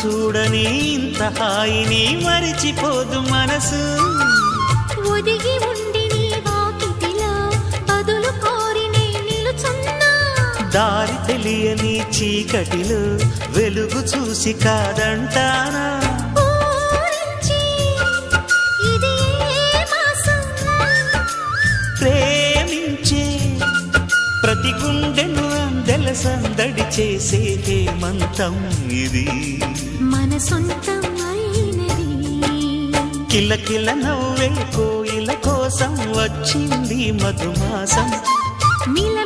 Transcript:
చూడని ఇంత హాయిని మరిచిపోదు మనసు. ఒదిగి ఉండి నీ వాకిటిలో బదులు కోరి నే నిలుచున్నా. దారి తెలియని చీకటిలో వెలుగు చూసి కాదంటానా. ప్రేమించే ప్రతి గుండెను అందెల సందడి చేసే హేమంతం ఇది. మన సొంతం అయినది. కిలకిల నవ్వే కోయిల కోసం వచ్చింది మధుమాసం. మిల